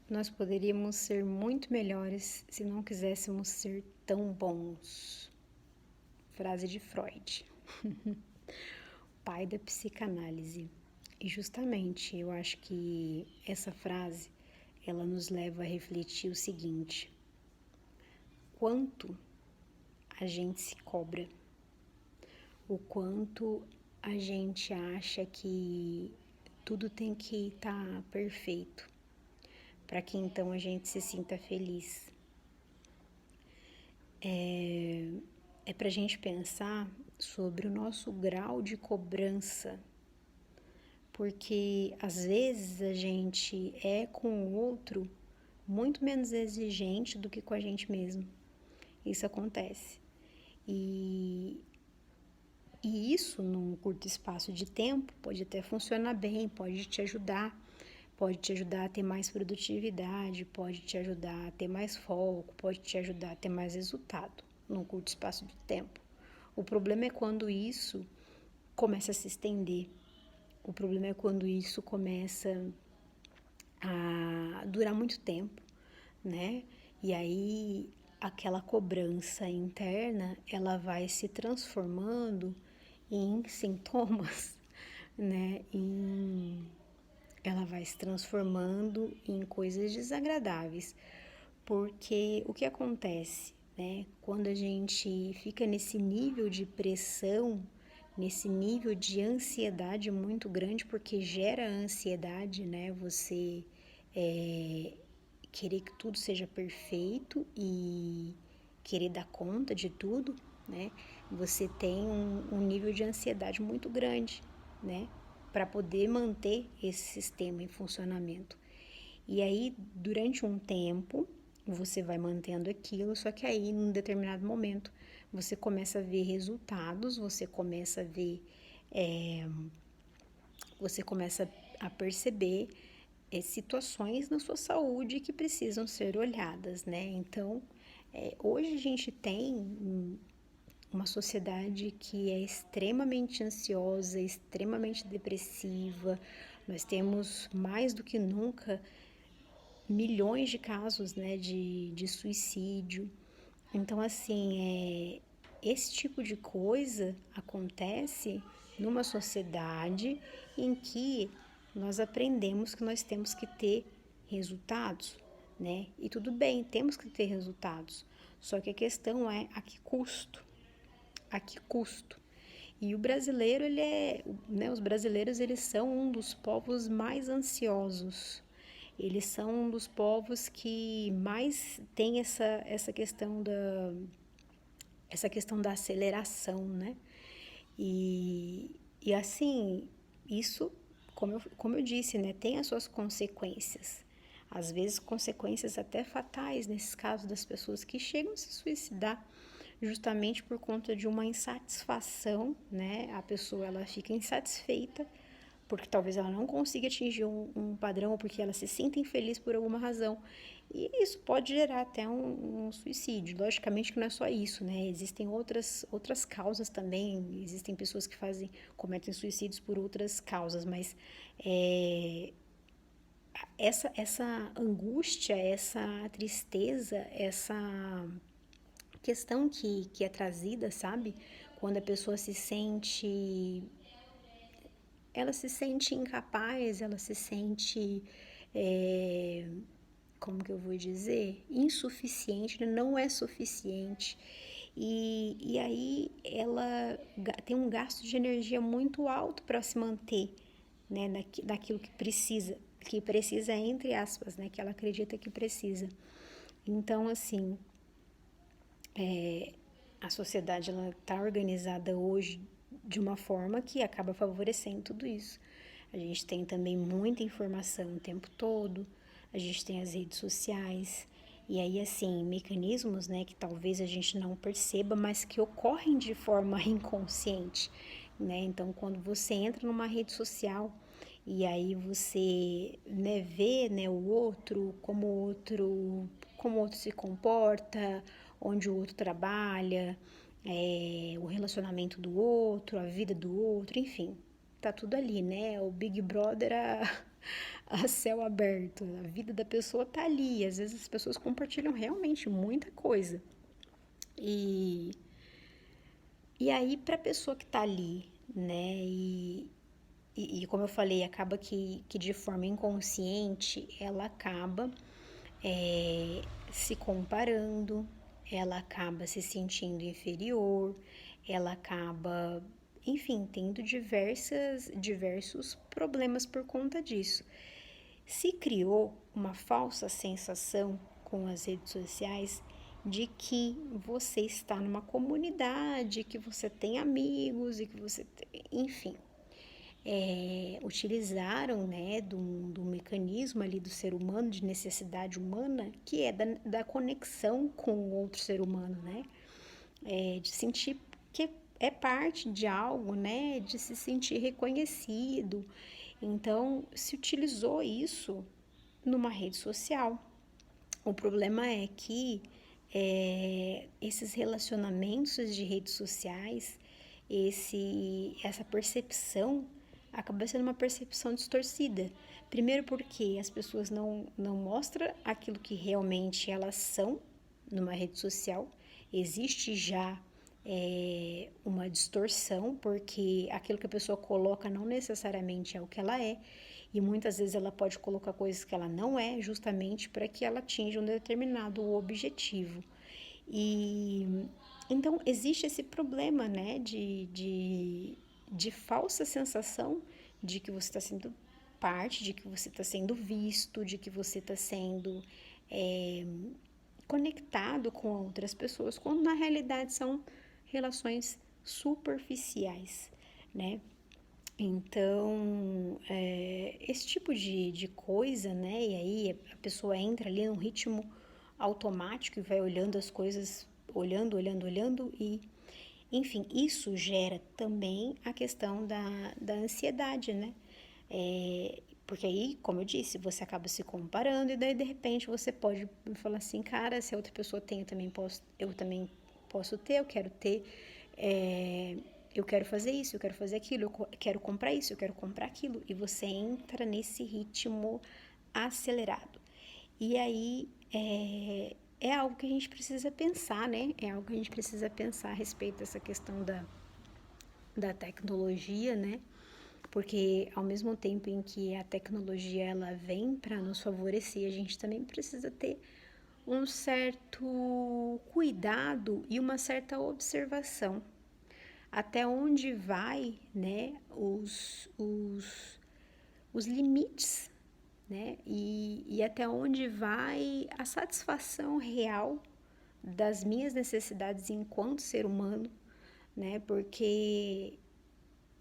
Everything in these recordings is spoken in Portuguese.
nós poderíamos ser muito melhores se não quiséssemos ser tão bons. Frase de Freud, pai da psicanálise. E justamente eu acho que essa frase ela nos leva a refletir o seguinte: quanto a gente se cobra, o quanto a gente acha que tudo tem que estar perfeito para que então a gente se sinta feliz. É para a gente pensar sobre o nosso grau de cobrança, porque às vezes a gente é com o outro muito menos exigente do que com a gente mesmo. Isso acontece. E isso, num curto espaço de tempo, pode até funcionar bem, pode te ajudar a ter mais produtividade, pode te ajudar a ter mais foco, pode te ajudar a ter mais resultado num curto espaço de tempo. O problema é quando isso começa a se estender. O problema é quando isso começa a durar muito tempo, né? E aí aquela cobrança interna, ela vai se transformando em sintomas, né? Ela vai se transformando em coisas desagradáveis, porque o que acontece, né? Quando a gente fica nesse nível de pressão, nesse nível de ansiedade muito grande, porque gera ansiedade, né? Você querer que tudo seja perfeito e querer dar conta de tudo, né? Você tem um nível de ansiedade muito grande, né? Para poder manter esse sistema em funcionamento. E aí, durante um tempo, você vai mantendo aquilo, só que aí, num determinado momento, você começa a ver resultados, você começa a perceber situações na sua saúde que precisam ser olhadas, né? Então, hoje a gente tem uma sociedade que é extremamente ansiosa, extremamente depressiva. Nós temos mais do que nunca milhões de casos, né, de suicídio. Então, assim, esse tipo de coisa acontece numa sociedade em que nós aprendemos que nós temos que ter resultados, né? E tudo bem, temos que ter resultados. Só que a questão é a que custo? A que custo? E o brasileiro, né, os brasileiros, eles são um dos povos mais ansiosos. Eles são um dos povos que mais tem essa questão da aceleração, né? E assim, isso, como eu disse, né, tem as suas consequências. Às vezes, consequências até fatais, nesses casos das pessoas que chegam a se suicidar justamente por conta de uma insatisfação, né? A pessoa, ela fica insatisfeita porque talvez ela não consiga atingir um padrão ou porque ela se sinta infeliz por alguma razão. E isso pode gerar até um suicídio. Logicamente que não é só isso, né? Existem outras causas também. Existem pessoas que cometem suicídios por outras causas, mas essa angústia, essa tristeza, essa questão que é trazida, sabe? Quando a pessoa ela se sente incapaz, ela se sente, como que eu vou dizer, insuficiente, não é suficiente. E aí ela tem um gasto de energia muito alto para se manter, né, daquilo que precisa entre aspas, né, que ela acredita que precisa. Então, assim, a sociedade ela está organizada hoje de uma forma que acaba favorecendo tudo isso. A gente tem também muita informação o tempo todo, a gente tem as redes sociais, e aí, assim, mecanismos, né, que talvez a gente não perceba, mas que ocorrem de forma inconsciente, né? Então, quando você entra numa rede social e aí você, né, vê, né, como o outro se comporta, onde o outro trabalha, o relacionamento do outro, a vida do outro, enfim, tá tudo ali, né? O Big Brother a céu aberto. A vida da pessoa tá ali. Às vezes as pessoas compartilham realmente muita coisa. E, e aí, para a pessoa que tá ali, né? E como eu falei, acaba que de forma inconsciente ela acaba se comparando, ela acaba se sentindo inferior, ela acaba, enfim, tendo diversos problemas por conta disso. Se criou uma falsa sensação com as redes sociais de que você está numa comunidade, que você tem amigos e que você tem, enfim, utilizaram, né, do mecanismo ali do ser humano, de necessidade humana, que é da conexão com o outro ser humano, né? De sentir que é parte de algo, né? De se sentir reconhecido. Então, se utilizou isso numa rede social. O problema é que esses relacionamentos de redes sociais, essa percepção acaba sendo uma percepção distorcida. Primeiro porque as pessoas não mostram aquilo que realmente elas são numa rede social. Existe já uma distorção, porque aquilo que a pessoa coloca não necessariamente é o que ela é, e muitas vezes ela pode colocar coisas que ela não é, justamente para que ela atinja um determinado objetivo. E então existe esse problema, né, de falsa sensação de que você está sendo parte, de que você está sendo visto, de que você está sendo conectado com outras pessoas, quando na realidade são relações superficiais, né? Então, esse tipo de coisa, né? E aí a pessoa entra ali num ritmo automático e vai olhando as coisas, olhando, e, enfim, isso gera também a questão da ansiedade, né? Porque aí, como eu disse, você acaba se comparando e daí de repente você pode falar assim, cara, se a outra pessoa tem, eu também posso ter, eu quero ter, eu quero fazer isso, eu quero fazer aquilo, eu quero comprar isso, eu quero comprar aquilo, e você entra nesse ritmo acelerado. E aí é algo que a gente precisa pensar, né? É algo que a gente precisa pensar a respeito dessa questão da tecnologia, né? Porque ao mesmo tempo em que a tecnologia ela vem para nos favorecer, a gente também precisa ter um certo cuidado e uma certa observação. Até onde vai, né, os limites, né, e até onde vai a satisfação real das minhas necessidades enquanto ser humano, né, porque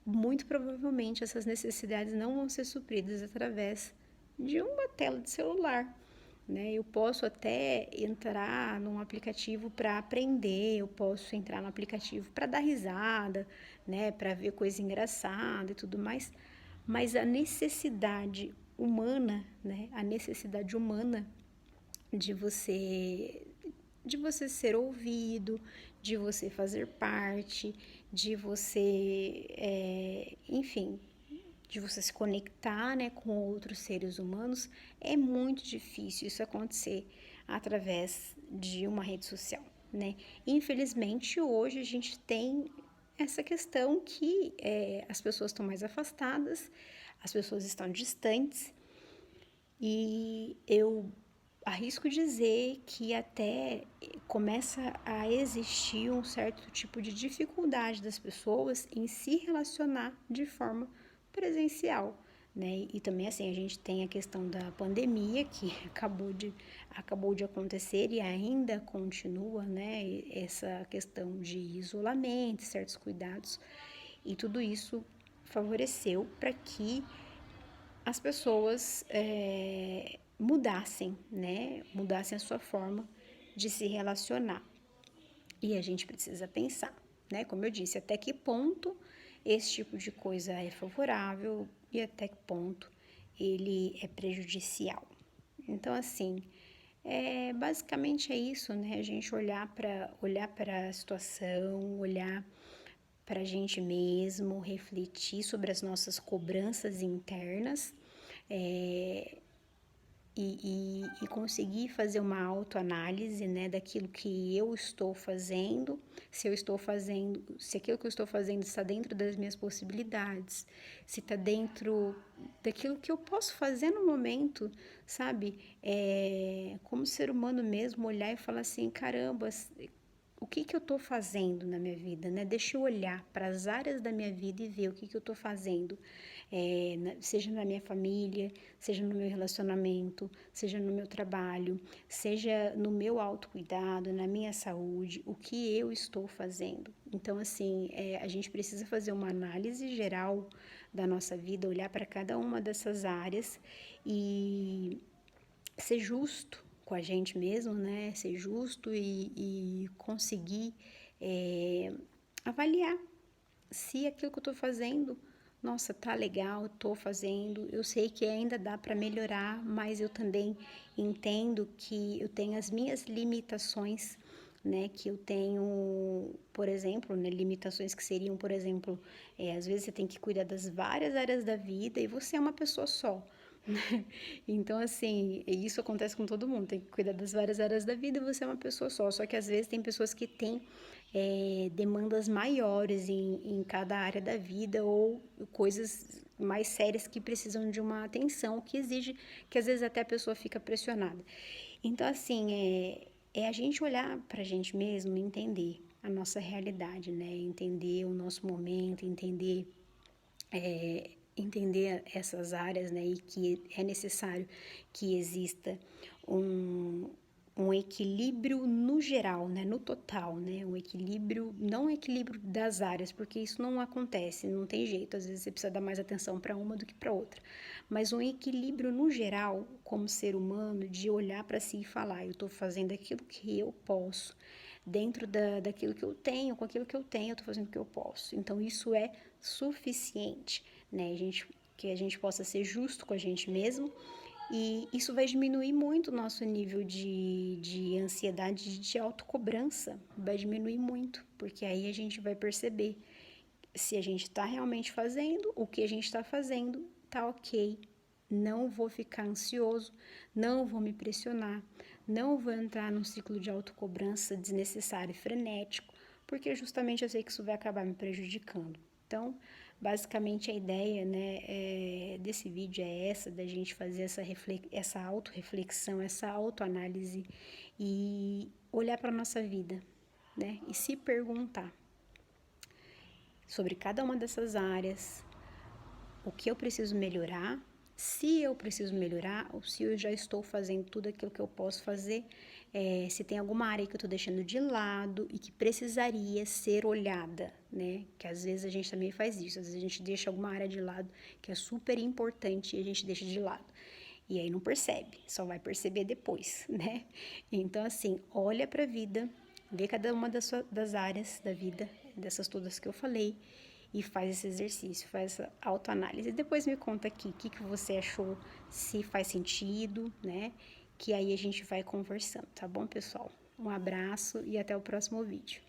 muito provavelmente essas necessidades não vão ser supridas através de uma tela de celular, né? Eu posso até entrar num aplicativo para aprender, eu posso entrar no aplicativo para dar risada, né? Para ver coisa engraçada e tudo mais, mas a necessidade humana, né? A necessidade humana de você de você ser ouvido, de você fazer parte, de você, enfim, de você se conectar, né, com outros seres humanos, é muito difícil isso acontecer através de uma rede social, né? Infelizmente, hoje a gente tem essa questão que as pessoas estão mais afastadas, as pessoas estão distantes, e eu arrisco dizer que até começa a existir um certo tipo de dificuldade das pessoas em se relacionar de forma presencial, né? E também assim a gente tem a questão da pandemia que acabou de acontecer e ainda continua, né? Essa questão de isolamento, certos cuidados, e tudo isso favoreceu para que as pessoas mudassem, né? Mudassem a sua forma de se relacionar. E a gente precisa pensar, né? Como eu disse, até que ponto esse tipo de coisa é favorável e até que ponto ele é prejudicial. Então, assim, basicamente é isso, né? A gente olhar para a situação, olhar para a gente mesmo, refletir sobre as nossas cobranças internas, E conseguir fazer uma autoanálise, né, daquilo que eu estou fazendo, se aquilo que eu estou fazendo está dentro das minhas possibilidades, se está dentro daquilo que eu posso fazer no momento, sabe? Como ser humano mesmo, olhar e falar assim, caramba, o que eu estou fazendo na minha vida, né? Deixa eu olhar para as áreas da minha vida e ver o que eu estou fazendo, seja na minha família, seja no meu relacionamento, seja no meu trabalho, seja no meu autocuidado, na minha saúde, o que eu estou fazendo. Então, assim, a gente precisa fazer uma análise geral da nossa vida, olhar para cada uma dessas áreas e ser justo com a gente mesmo, né? Ser justo e conseguir avaliar se aquilo que eu tô fazendo, nossa, tá legal, tô fazendo, eu sei que ainda dá para melhorar, mas eu também entendo que eu tenho as minhas limitações, né, que eu tenho, por exemplo, né, limitações que seriam, por exemplo, às vezes você tem que cuidar das várias áreas da vida e você é uma pessoa só. Então, assim, isso acontece com todo mundo, tem que cuidar das várias áreas da vida e você é uma pessoa só. Só que às vezes tem pessoas que têm demandas maiores em cada área da vida ou coisas mais sérias que precisam de uma atenção que exige, que às vezes até a pessoa fica pressionada. Então, assim, é a gente olhar pra gente mesmo e entender a nossa realidade, né? Entender o nosso momento, entender essas áreas, né, e que é necessário que exista um equilíbrio no geral, né, no total, né, um equilíbrio, não um equilíbrio das áreas, porque isso não acontece, não tem jeito, às vezes você precisa dar mais atenção para uma do que para outra, mas um equilíbrio no geral, como ser humano, de olhar para si e falar, eu estou fazendo aquilo que eu posso, dentro daquilo que eu tenho, com aquilo que eu tenho, eu estou fazendo o que eu posso. Então, isso é suficiente, né? Que a gente possa ser justo com a gente mesmo e isso vai diminuir muito o nosso nível de ansiedade, de autocobrança. Vai diminuir muito, porque aí a gente vai perceber se a gente está realmente fazendo, o que a gente está fazendo, tá ok. Não vou ficar ansioso, não vou me pressionar, não vou entrar num ciclo de autocobrança desnecessário e frenético, porque justamente eu sei que isso vai acabar me prejudicando. Então, basicamente a ideia, né, desse vídeo é essa, da gente fazer essa autorreflexão, essa autoanálise e olhar para a nossa vida, né, e se perguntar sobre cada uma dessas áreas, o que eu preciso melhorar, se eu preciso melhorar ou se eu já estou fazendo tudo aquilo que eu posso fazer, se tem alguma área que eu estou deixando de lado e que precisaria ser olhada, né? Que às vezes a gente também faz isso, às vezes a gente deixa alguma área de lado que é super importante e a gente deixa de lado. E aí não percebe, só vai perceber depois, né? Então, assim, olha para a vida, vê cada uma das áreas da vida, dessas todas que eu falei, e faz esse exercício, faz essa autoanálise. E depois me conta aqui o que você achou, se faz sentido, né? Que aí a gente vai conversando, tá bom, pessoal? Um abraço e até o próximo vídeo.